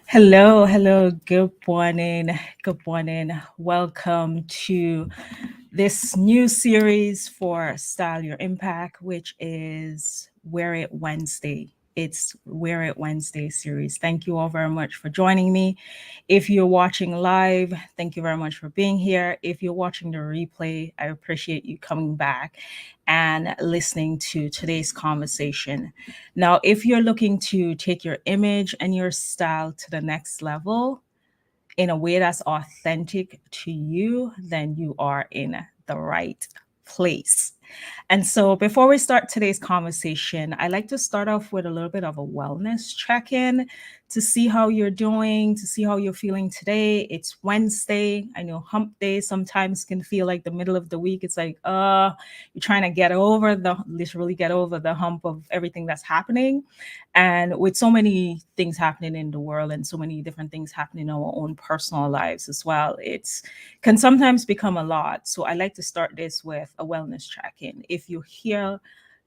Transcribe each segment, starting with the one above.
Hello, hello, good morning, good morning. Welcome to this new series for Style Your Impact, which is Wear It Wednesday. It's Wear It Wednesday series. Thank you all very much for joining me. If you're watching live, thank you very much for being here. If you're watching the replay, I appreciate you coming back and listening to today's conversation. Now, if you're looking to take your image and your style to the next level in a way that's authentic to you, then you are in the right place. And so, before we start today's conversation, I like to start off with a little bit of a wellness check in to see how you're doing, to see how you're feeling today. It's Wednesday. I know hump day sometimes can feel like the middle of the week. It's like, you're trying to literally get over the hump of everything that's happening. And with so many things happening in the world and so many different things happening in our own personal lives as well, it's can sometimes become a lot. So I like to start this with a wellness check-in. If you're here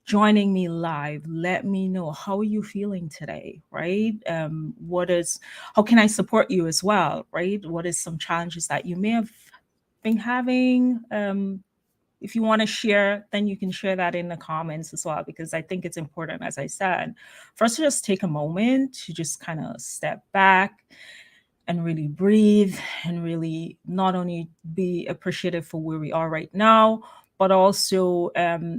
joining me live, let me know, how are you feeling today, right? How can I support you as well, right? What is some challenges that you may have been having? If you want to share, then you can share that in the comments as well, because I think it's important, as I said, for us to just take a moment to just kind of step back and really breathe and really not only be appreciative for where we are right now, but also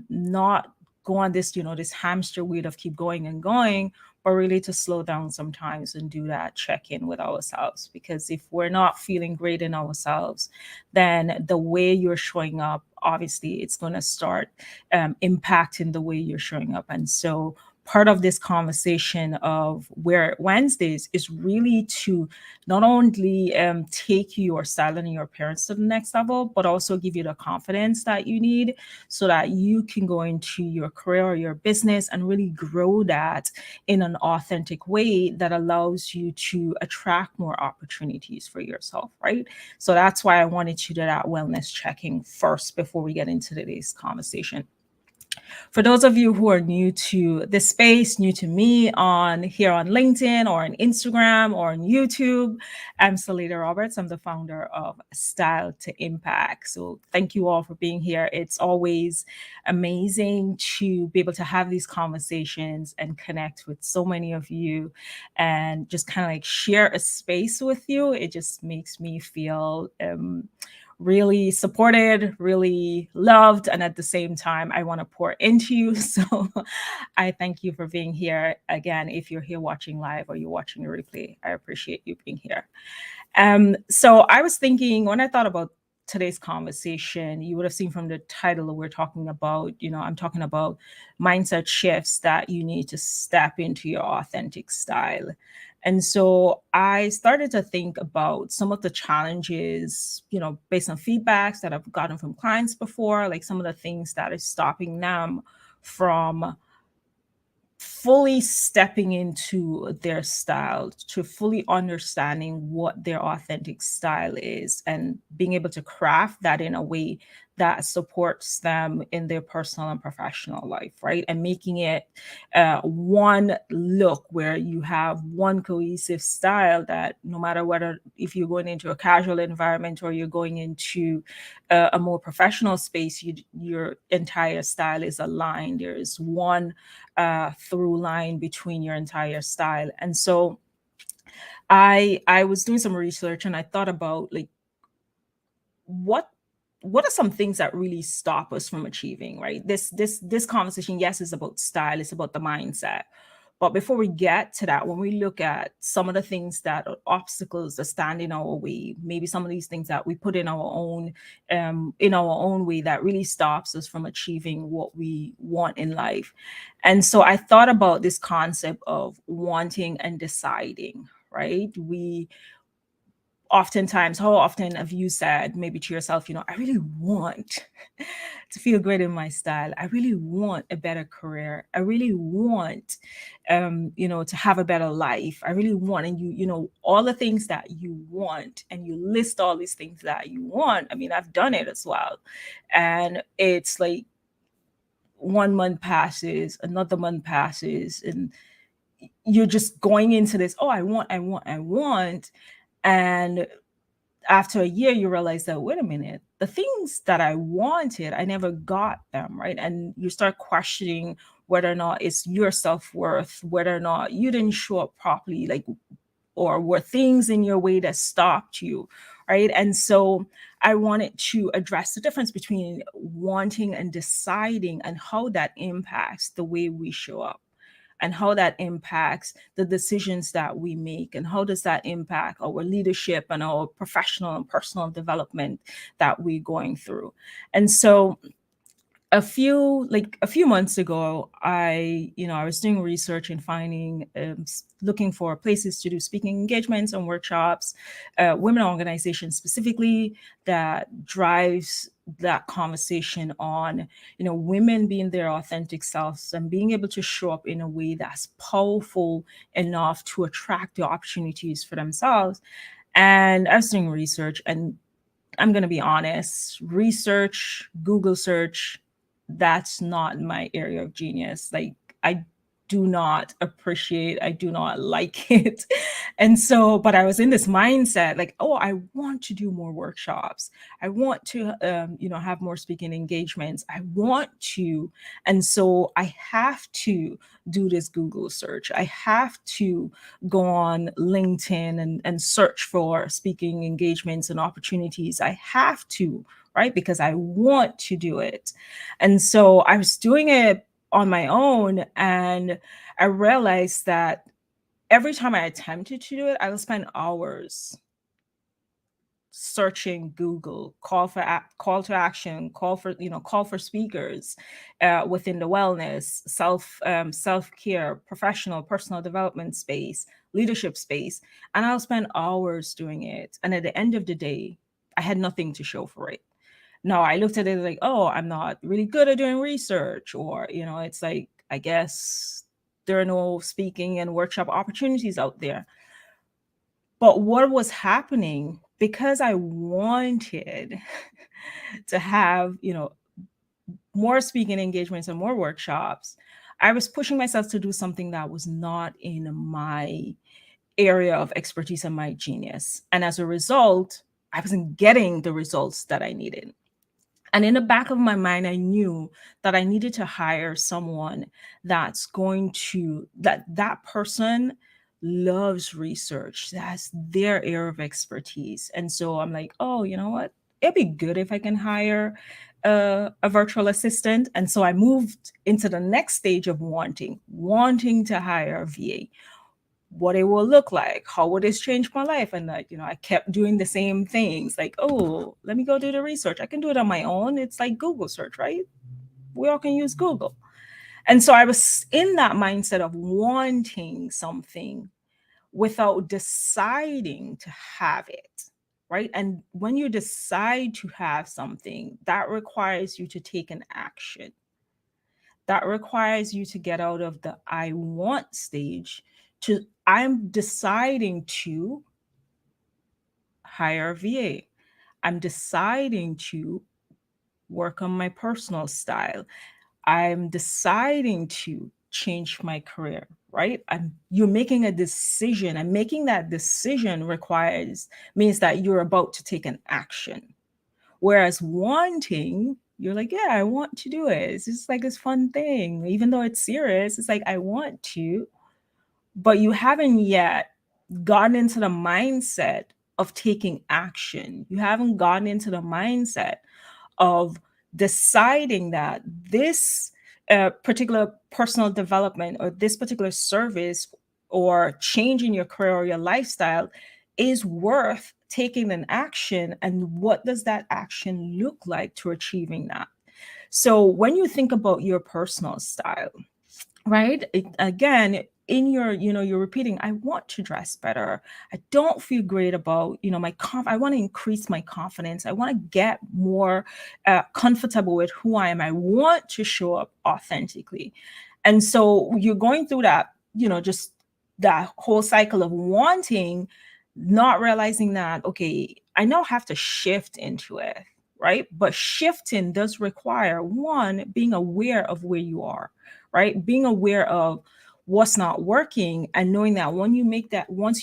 not go on this hamster wheel of keep going and going, but really to slow down sometimes and do that check in with ourselves. Because if we're not feeling great in ourselves, then the way you're showing up, obviously, it's going to start impacting the way you're showing up. And so, part of this conversation of Wear It Wednesdays is really to not only take your style and your appearance to the next level, but also give you the confidence that you need so that you can go into your career or your business and really grow that in an authentic way that allows you to attract more opportunities for yourself, right? So that's why I wanted to do that wellness checking first before we get into today's conversation. For those of you who are new to this space, new to me on here on LinkedIn or on Instagram or on YouTube, I'm Salida Roberts. I'm the founder of Style to Impact. So thank you all for being here. It's always amazing to be able to have these conversations and connect with so many of you and just kind of like share a space with you. It just makes me feel really supported, really loved, and at the same time, I want to pour into you. So I thank you for being here. Again, if you're here watching live or you're watching the replay, I appreciate you being here. So I was thinking when I thought about today's conversation, you would have seen from the title that we're talking about, I'm talking about mindset shifts that you need to step into your authentic style. And so I started to think about some of the challenges, based on feedbacks that I've gotten from clients before, like some of the things that is stopping them from fully stepping into their style, to fully understanding what their authentic style is and being able to craft that in a way that supports them in their personal and professional life, right? And making it one look where you have one cohesive style that no matter whether if you're going into a casual environment or you're going into a more professional space, your entire style is aligned. There is one through line between your entire style. And so I was doing some research and I thought about like what what are some things that really stop us from achieving, right? This conversation, yes, is about style, it's about the mindset. But before we get to that, when we look at some of the things that are obstacles that stand in our way, maybe some of these things that we put in our own way that really stops us from achieving what we want in life. And so I thought about this concept of wanting and deciding, right? We oftentimes, how often have you said maybe to yourself, I really want to feel great in my style. I really want a better career. I really want, to have a better life. I really want, and all the things that you want, and you list all these things that you want. I mean, I've done it as well. And it's like, 1 month passes, another month passes, and you're just going into this, oh, I want. And after a year, you realize that, wait a minute, the things that I wanted, I never got them, right? And you start questioning whether or not it's your self-worth, whether or not you didn't show up properly, like, or were things in your way that stopped you, right? And so I wanted to address the difference between wanting and deciding, and how that impacts the way we show up, and how that impacts the decisions that we make, and how does that impact our leadership and our professional and personal development that we're going through. And so a few months ago, I was doing research and finding, looking for places to do speaking engagements and workshops, women organizations specifically, that drives that conversation on, women being their authentic selves and being able to show up in a way that's powerful enough to attract the opportunities for themselves. And I was doing research, and I'm going to be honest, research, Google search, that's not my area of genius. Like, I do not appreciate, I do not like it. And so, but I was in this mindset like, oh, I want to do more workshops. I want to, have more speaking engagements. I want to. And so I have to do this Google search. I have to go on LinkedIn and search for speaking engagements and opportunities. I have to, right? Because I want to do it. And so I was doing it on my own, and I realized that every time I attempted to do it, I would spend hours searching Google, call to action, call for speakers within the wellness, self care, professional, personal development space, leadership space, and I'll spend hours doing it. And at the end of the day, I had nothing to show for it. No, I looked at it like, oh, I'm not really good at doing research, or it's like, I guess there are no speaking and workshop opportunities out there. But what was happening, because I wanted to have, more speaking engagements and more workshops, I was pushing myself to do something that was not in my area of expertise and my genius. And as a result, I wasn't getting the results that I needed. And in the back of my mind, I knew that I needed to hire someone that person loves research. That's their area of expertise. And so I'm like, oh, you know what? It'd be good if I can hire a virtual assistant. And so I moved into the next stage of wanting to hire a VA, what it will look like, how would this change my life. And I kept doing the same things, like, oh, let me go do the research. I can do it on my own. It's like Google search, right? We all can use Google. And so I was in that mindset of wanting something without deciding to have it, right? And when you decide to have something, that requires you to take an action. That requires you to get out of the I want stage to I'm deciding to hire a VA. I'm deciding to work on my personal style. I'm deciding to change my career, right? You're making a decision, and making that decision means that you're about to take an action. Whereas wanting, you're like, yeah, I want to do it. It's just like this fun thing. Even though it's serious, it's like, I want to, but you haven't yet gotten into the mindset of taking action. You haven't gotten into the mindset of deciding that this particular personal development, or this particular service, or change in your career or your lifestyle is worth taking an action. And what does that action look like to achieving that? So when you think about your personal style, right? Again, in you're repeating, I want to dress better. I don't feel great about, I want to increase my confidence. I want to get more comfortable with who I am. I want to show up authentically. And so you're going through that, just that whole cycle of wanting, not realizing that, okay, I now have to shift into it, right? But shifting does require, one, being aware of where you are, right? Being aware of what's not working and knowing that once you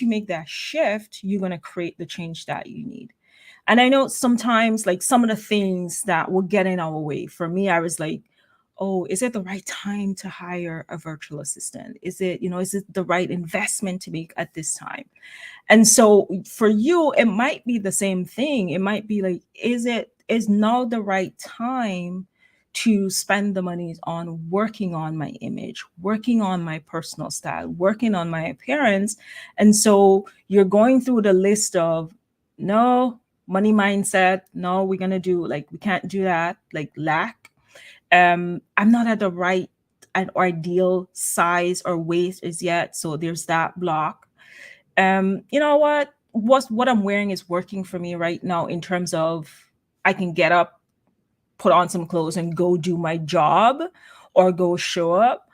make that shift, you're going to create the change that you need. And I know sometimes, like, some of the things that will get in our way. For me, I was like, oh, is it the right time to hire a virtual assistant? Is it the right investment to make at this time? And so for you, it might be the same thing. It might be like, is now the right time to spend the money on working on my image, working on my personal style, working on my appearance? And so you're going through the list of, no, money mindset, no, we're gonna do, like, we can't do that, like, lack. I'm not at the right and ideal size or weight as yet, so there's that block. You know what I'm wearing is working for me right now, in terms of I can get up, put on some clothes, and go do my job or go show up.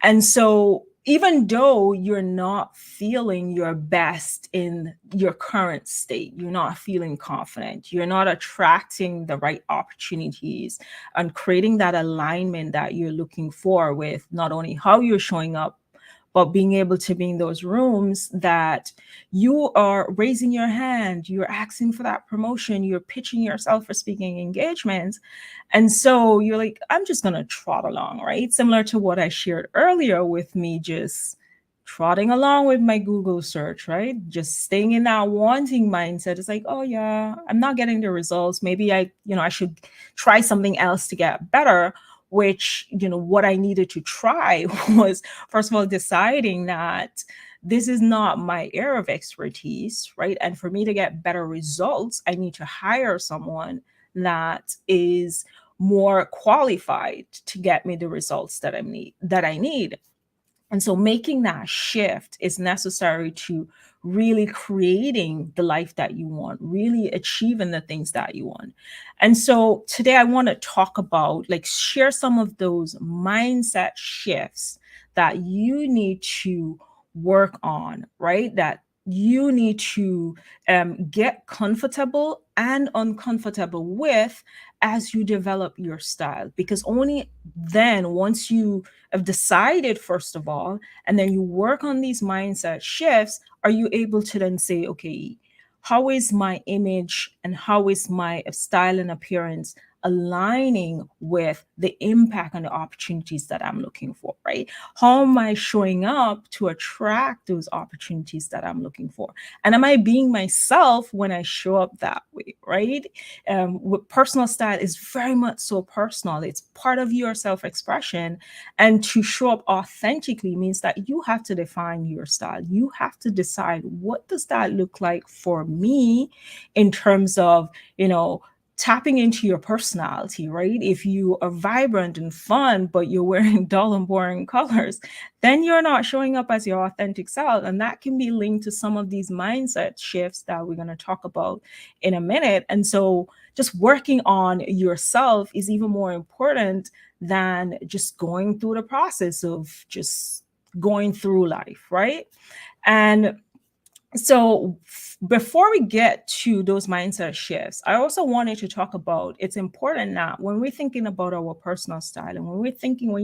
And so even though you're not feeling your best in your current state, you're not feeling confident, you're not attracting the right opportunities and creating that alignment that you're looking for with not only how you're showing up, but being able to be in those rooms that you are raising your hand, you're asking for that promotion, you're pitching yourself for speaking engagements. And so you're like, I'm just going to trot along, right? Similar to what I shared earlier with me, just trotting along with my Google search, right? Just staying in that wanting mindset. It's like, oh yeah, I'm not getting the results. Maybe I should try something else to get better. Which, what I needed to try was, first of all, deciding that this is not my area of expertise, right? And for me to get better results, I need to hire someone that is more qualified to get me the results that I need. And so making that shift is necessary to really creating the life that you want, really achieving the things that you want. And so today I want to talk about, like, share some of those mindset shifts that you need to work on, right? That you need to get comfortable and uncomfortable with as you develop your style. Because only then, once you have decided, first of all, and then you work on these mindset shifts, are you able to then say, okay, how is my image and how is my style and appearance aligning with the impact and the opportunities that I'm looking for, right? How am I showing up to attract those opportunities that I'm looking for? And am I being myself when I show up that way, right? With personal style is very much so personal. It's part of your self-expression. And to show up authentically means that you have to define your style. You have to decide, what does that look like for me, in terms of, tapping into your personality, right? If you are vibrant and fun, but you're wearing dull and boring colors, then you're not showing up as your authentic self. And that can be linked to some of these mindset shifts that we're going to talk about in a minute. And so just working on yourself is even more important than just going through the process of just going through life, right? And so before we get to those mindset shifts, I also wanted to talk about, it's important that when we're thinking about our personal style, and when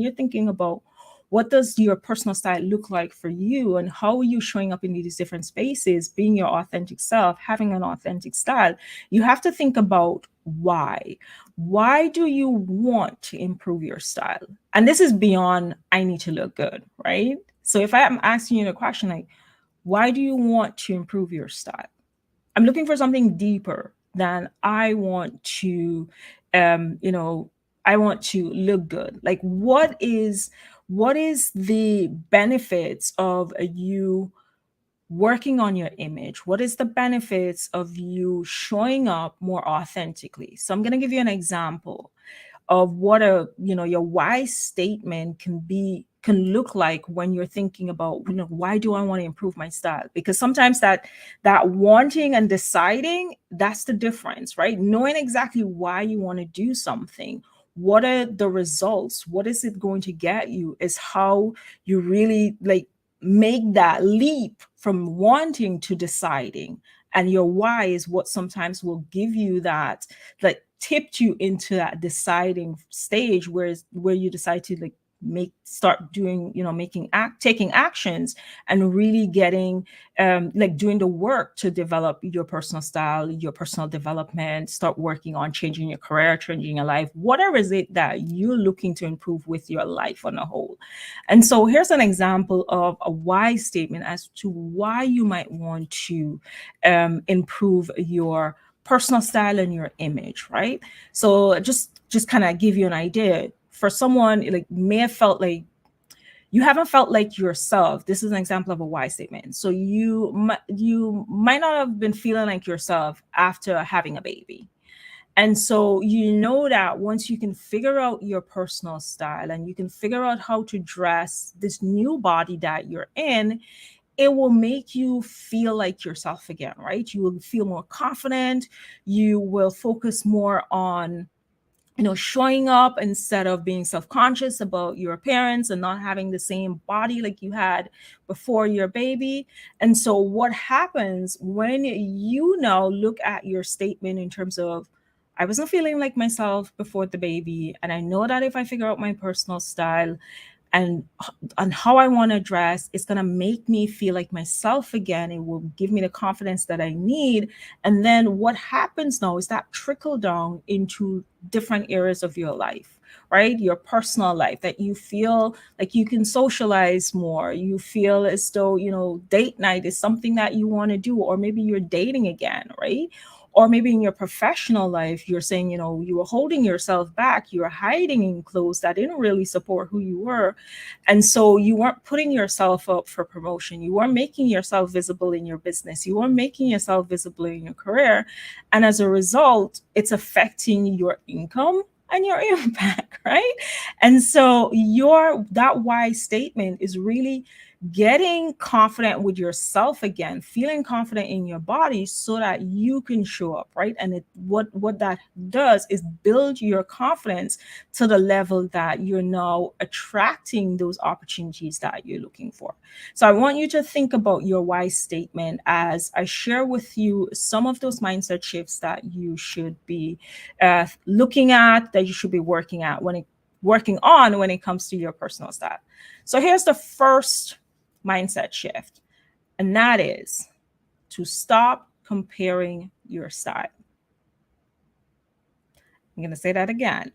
you're thinking about what does your personal style look like for you, and how are you showing up in these different spaces, being your authentic self, having an authentic style, you have to think about why. Why do you want to improve your style? And this is beyond, I need to look good, right? So if I am asking you the question, like, why do you want to improve your style? I'm looking for something deeper than I want to, um, you know, I want to look good. Like, what is the benefits of you working on your image? What is the benefits of you showing up more authentically? So I'm going to give you an example of what your why statement can look like when you're thinking about, why do I want to improve my style? Because sometimes that wanting and deciding, that's the difference, right? Knowing exactly why you want to do something, what are the results, what is it going to get you, is how you really, like, make that leap from wanting to deciding. And your why is what sometimes will give you that tipped you into that deciding stage where you decide to like start doing, taking actions and really getting like doing the work to develop your personal style, your personal development, start working on changing your career, changing your life, whatever is it that you're looking to improve with your life on a whole. And so here's an example of a why statement as to why you might want to improve your personal style and your image, right? So just kind of give you an idea. For someone like may have felt like you haven't felt like yourself. This is an example of a why statement. So you might not have been feeling like yourself after having a baby. And so you know that once you can figure out your personal style and you can figure out how to dress this new body that you're in, it will make you feel like yourself again, right? You will feel more confident. You will focus more on showing up instead of being self-conscious about your appearance and not having the same body like you had before your baby. And so what happens when you now look at your statement in terms of, I wasn't feeling like myself before the baby, and I know that if I figure out my personal style and how I want to dress, it's going to make me feel like myself again. It will give me the confidence that I need. And then what happens now is that trickle down into different areas of your life, right? Your personal life, that you feel like you can socialize more. You feel as though, date night is something that you want to do, or maybe you're dating again, right? Or maybe in your professional life, you're saying, you were holding yourself back, you were hiding in clothes that didn't really support who you were. And so you weren't putting yourself up for promotion. You weren't making yourself visible in your business. You weren't making yourself visible in your career. And as a result, it's affecting your income and your impact, right? And so that why statement is really getting confident with yourself again, feeling confident in your body so that you can show up, right? And what that does is build your confidence to the level that you're now attracting those opportunities that you're looking for. So I want you to think about your why statement as I share with you some of those mindset shifts that you should be looking at, that you should be working on when it comes to your personal style. So here's the first mindset shift, and that is to stop comparing your style. I'm going to say that again.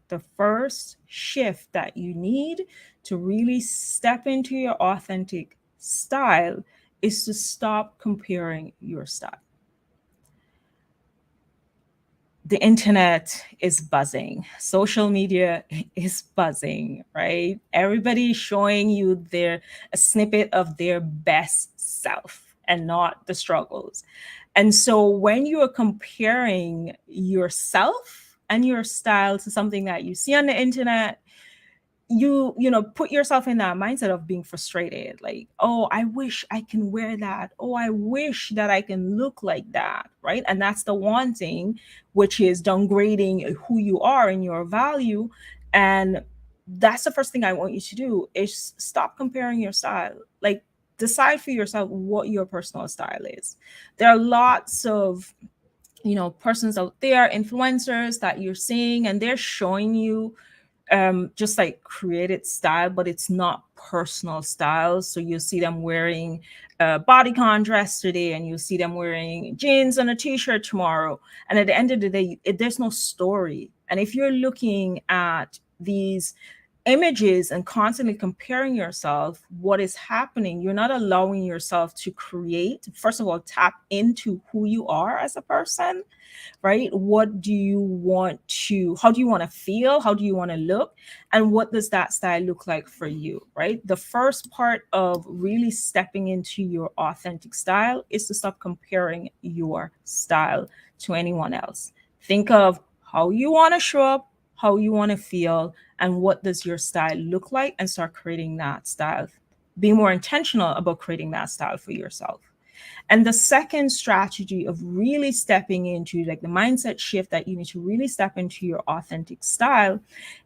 The first shift that you need to really step into your authentic style is to stop comparing your style. The internet is buzzing. Social media is buzzing, right? Everybody showing you a snippet of their best self and not the struggles. And so when you are comparing yourself and your style to something that you see on the internet, you put yourself in that mindset of being frustrated, like, oh, I wish I can wear that, oh, I wish that I can look like that, right? And that's the wanting, which is downgrading who you are and your value. And that's the first thing I want you to do is stop comparing your style. Like, decide for yourself what your personal style is. There are lots of persons out there, influencers that you're seeing, and they're showing you just like created style, but it's not personal style. So you'll see them wearing a bodycon dress today, and you'll see them wearing jeans and a t-shirt tomorrow. And at the end of the day, there's no story. And if you're looking at these images and constantly comparing yourself, what is happening? You're not allowing yourself to create, first of all, tap into who you are as a person, right? How do you want to feel? How do you want to look? And what does that style look like for you, right? The first part of really stepping into your authentic style is to stop comparing your style to anyone else. Think of how you want to show up, how you want to feel, and what does your style look like, and start creating that style. Be more intentional about creating that style for yourself. And the second strategy of really stepping into like the mindset shift that you need to really step into your authentic style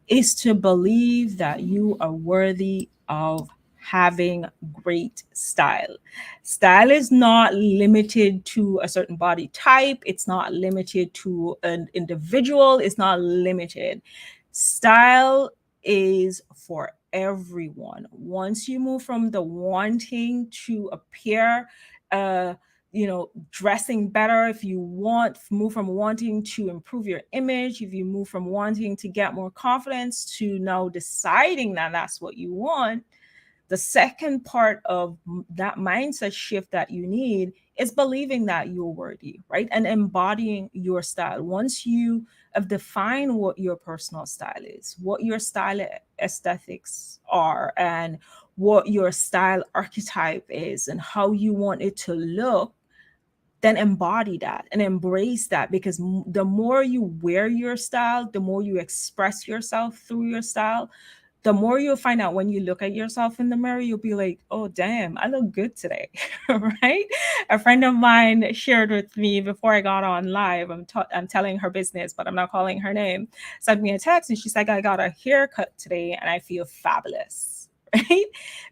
is to believe that you are worthy of having great style. Style is not limited to a certain body type, it's not limited to an individual, it's not limited. Style is for everyone. Once you move from the wanting to appear, uh, dressing better, if you want, move from wanting to improve your image, if you move from wanting to get more confidence to now deciding that that's what you want, the second part of that mindset shift that you need is believing that you're worthy, right? And embodying your style. Once you have defined what your personal style is, what your style aesthetics are, and what your style archetype is, and how you want it to look, then embody that and embrace that, because the more you wear your style, the more you express yourself through your style, the more you'll find out when you look at yourself in the mirror, you'll be like, oh, damn, I look good today, right? A friend of mine shared with me before I got on live, I'm telling her business, but I'm not calling her name, sent me a text and she's like, I got a haircut today and I feel fabulous, right?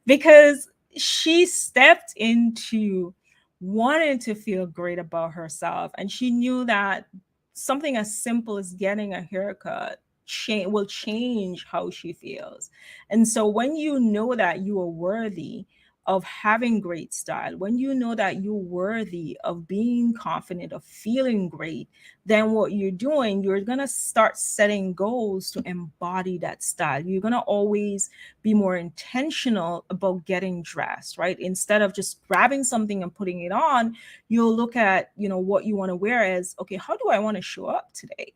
Because she stepped into wanting to feel great about herself. And she knew that something as simple as getting a haircut will change how she feels. And so when you know that you are worthy of having great style, when you know that you're worthy of being confident, of feeling great, then what you're doing, you're going to start setting goals to embody that style. You're going to always be more intentional about getting dressed, right? Instead of just grabbing something and putting it on, you'll look at, what you want to wear as, okay, how do I want to show up today?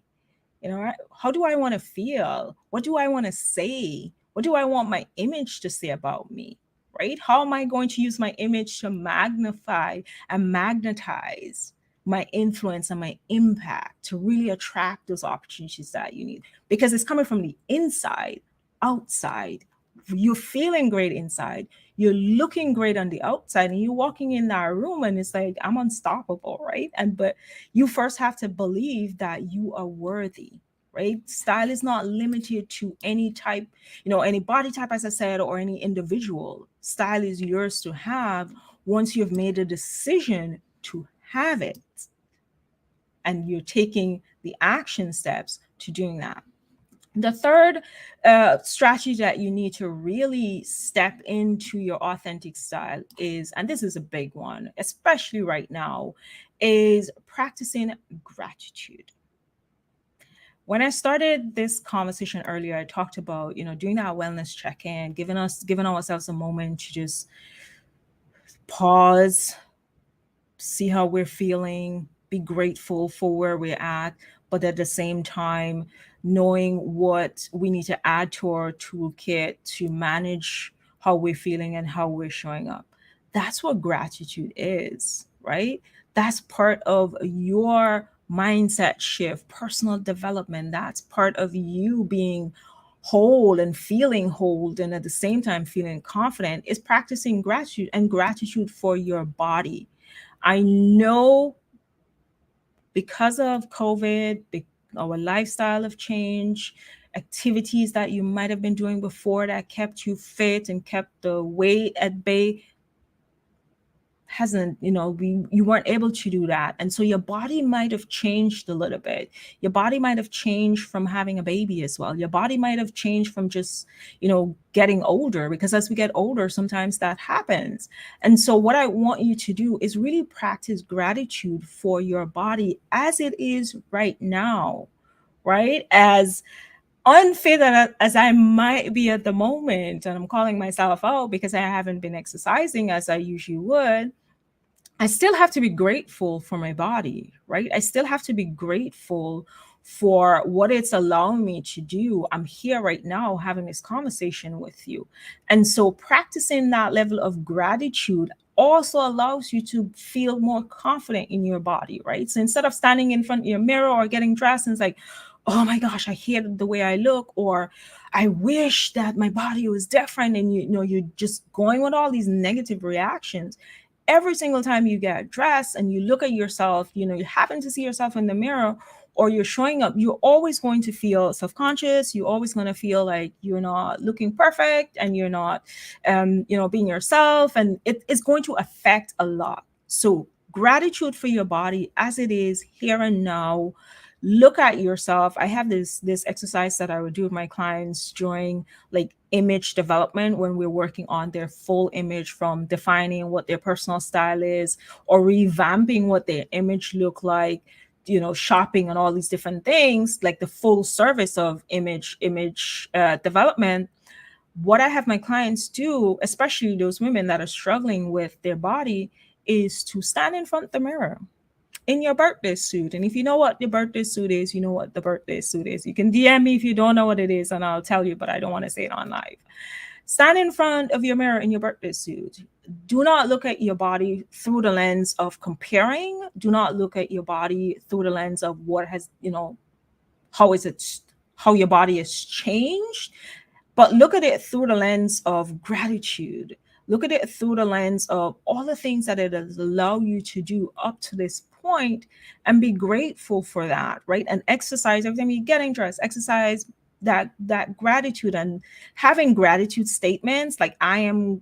How do I want to feel? What do I want to say? What do I want my image to say about me? Right? How am I going to use my image to magnify and magnetize my influence and my impact to really attract those opportunities that you need? Because it's coming from the inside, outside. You're feeling great inside, you're looking great on the outside, and you're walking in that room and it's like, I'm unstoppable, right? But you first have to believe that you are worthy, right? Style is not limited to any type, any body type, as I said, or any individual. Style is yours to have once you've made a decision to have it and you're taking the action steps to doing that. The third strategy that you need to really step into your authentic style is, and this is a big one, especially right now, is practicing gratitude. When I started this conversation earlier, I talked about, doing that wellness check-in, giving ourselves a moment to just pause, see how we're feeling, be grateful for where we're at, but at the same time, knowing what we need to add to our toolkit to manage how we're feeling and how we're showing up. That's what gratitude is, right? That's part of your mindset shift, personal development. That's part of you being whole and feeling whole, and at the same time feeling confident, is practicing gratitude, and gratitude for your body. I know because of COVID, our lifestyle have changed, activities that you might have been doing before that kept you fit and kept the weight at bay hasn't, you weren't able to do that. And so your body might have changed a little bit. Your body might have changed from having a baby as well. Your body might have changed from just, getting older, because as we get older, sometimes that happens. And so what I want you to do is really practice gratitude for your body as it is right now, right? As unfit as I might be at the moment, and I'm calling myself out because I haven't been exercising as I usually would, I still have to be grateful for my body, right? I still have to be grateful for what it's allowing me to do. I'm here right now having this conversation with you. And so practicing that level of gratitude also allows you to feel more confident in your body, right? So instead of standing in front of your mirror or getting dressed and it's like, oh my gosh, I hate the way I look, or I wish that my body was different, and you're just going with all these negative reactions. Every single time you get dressed and you look at yourself, you happen to see yourself in the mirror, or you're showing up, you're always going to feel self-conscious. You're always going to feel like you're not looking perfect and you're not, being yourself. And it's going to affect a lot. So gratitude for your body as it is here and now. Look at yourself. I have this exercise that I would do with my clients during like image development, when we're working on their full image, from defining what their personal style is or revamping what their image look like, shopping and all these different things, like the full service of image development. What I have my clients do, especially those women that are struggling with their body, is to stand in front of the mirror in your birthday suit. And if you know what your birthday suit is, you know what the birthday suit is. You can DM me if you don't know what it is, and I'll tell you, but I don't want to say it on live. Stand in front of your mirror in your birthday suit. Do not look at your body through the lens of comparing. Do not look at your body through the lens of what has, how is it, how your body has changed, but look at it through the lens of gratitude. Look at it through the lens of all the things that it has allowed you to do up to this point, and be grateful for that, right? And exercise every time you're getting dressed, exercise that gratitude, and having gratitude statements like I am,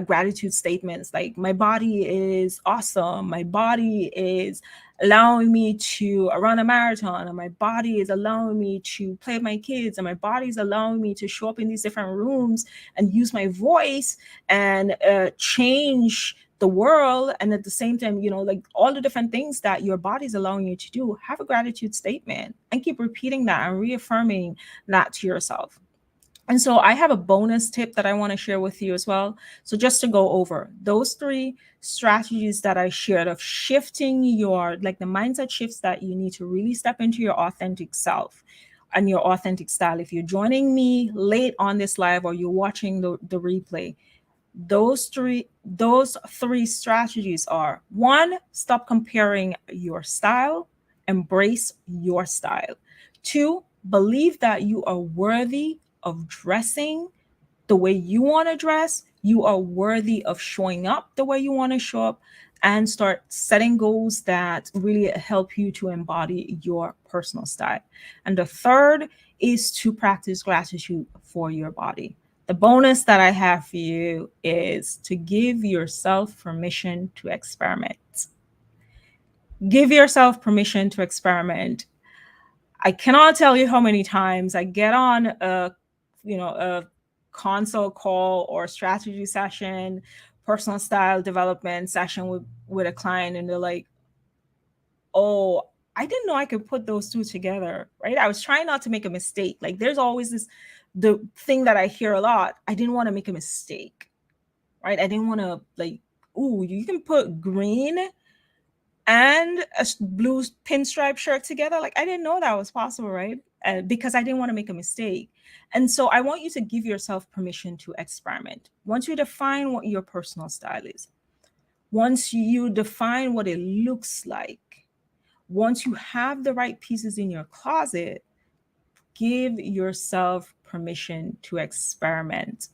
gratitude statements like my body is awesome, my body is allowing me to run a marathon, and my body is allowing me to play with my kids, and my body is allowing me to show up in these different rooms and use my voice and change the world. And at the same time, like all the different things that your body is allowing you to do, have a gratitude statement and keep repeating that and reaffirming that to yourself. And so I have a bonus tip that I want to share with you as well. So just to go over those 3 strategies that I shared of shifting your, like the mindset shifts that you need to really step into your authentic self and your authentic style. If you're joining me late on this live or you're watching the replay, those three strategies are: 1, stop comparing your style, embrace your style. 2, believe that you are worthy of dressing the way you want to dress. You are worthy of showing up the way you want to show up, and start setting goals that really help you to embody your personal style. And the third is to practice gratitude for your body. The bonus that I have for you is to give yourself permission to experiment. Give yourself permission to experiment. I cannot tell you how many times I get on a consult call or strategy session, personal style development session with a client, and they're like, "Oh, I didn't know I could put those 2 together." Right? I was trying not to make a mistake. Like there's always the thing that I hear a lot. I didn't want to make a mistake. Right? I didn't want to like, "Ooh, you can put green and a blue pinstripe shirt together." Like I didn't know that was possible, right? Because I didn't want to make a mistake. And so I want you to give yourself permission to experiment. Once you define what your personal style is, once you define what it looks like, once you have the right pieces in your closet, give yourself permission to experiment.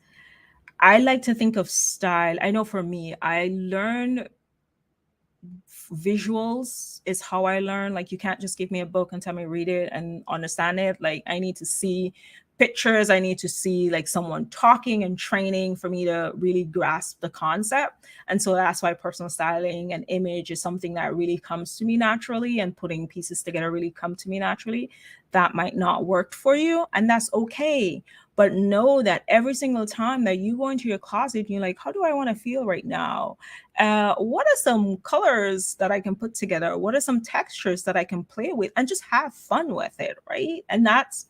I like to think of style. I know for me, I learned visuals is how I learn. Like you can't just give me a book and tell me read it and understand it. Like I need to see pictures. I need to see like someone talking and training for me to really grasp the concept. And so that's why personal styling and image is something that really comes to me naturally, and putting pieces together really come to me naturally. That might not work for you, and that's okay. But know that every single time that you go into your closet, you're like, how do I want to feel right now? What are some colors that I can put together? What are some textures that I can play with and just have fun with it, right? And that's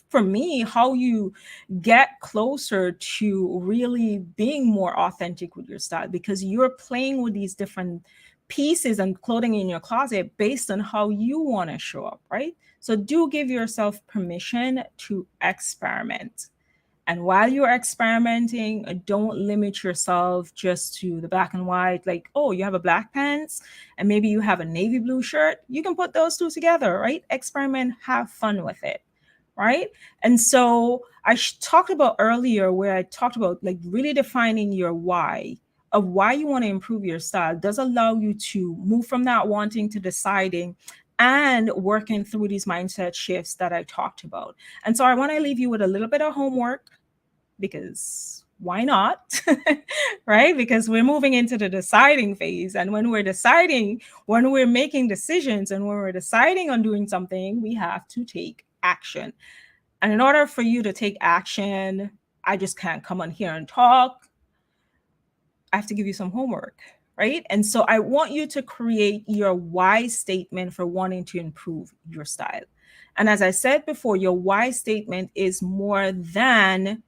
for me how you get closer to really being more authentic with your style, because you're playing with these different pieces and clothing in your closet based on how you want to show up, right? So do give yourself permission to experiment. And while you're experimenting, don't limit yourself just to the black and white. Like, oh, you have a black pants and maybe you have a navy blue shirt. You can put those 2 together, right? Experiment, have fun with it, right? And so I talked about earlier, where I talked about like really defining your why of why you want to improve your style does allow you to move from that wanting to deciding, and working through these mindset shifts that I talked about. And so I want to leave you with a little bit of homework, because why not? Right? Because we're moving into the deciding phase. And when we're deciding, when we're making decisions, and when we're deciding on doing something, we have to take action. And in order for you to take action, I just can't come on here and talk. I have to give you some homework, right? And so I want you to create your why statement for wanting to improve your style. And as I said before, your why statement is more than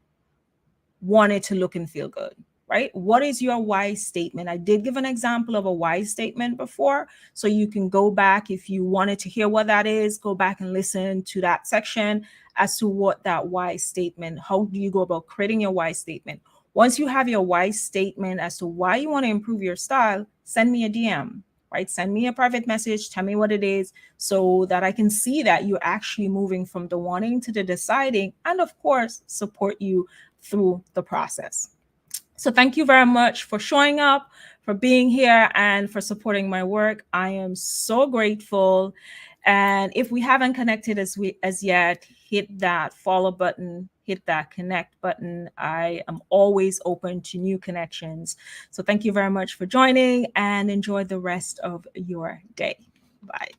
want it to look and feel good, right? What is your why statement? I did give an example of a why statement before, so you can go back if you wanted to hear what that is, go back and listen to that section as to what that why statement, how do you go about creating your why statement? Once you have your why statement as to why you want to improve your style, send me a DM, right? Send me a private message, tell me what it is, so that I can see that you're actually moving from the wanting to the deciding, and of course, support you through the process. So thank you very much for showing up, for being here, and for supporting my work. I am so grateful. And if we haven't connected as yet, hit that follow button, hit that connect button. I am always open to new connections. So thank you very much for joining, and enjoy the rest of your day. Bye.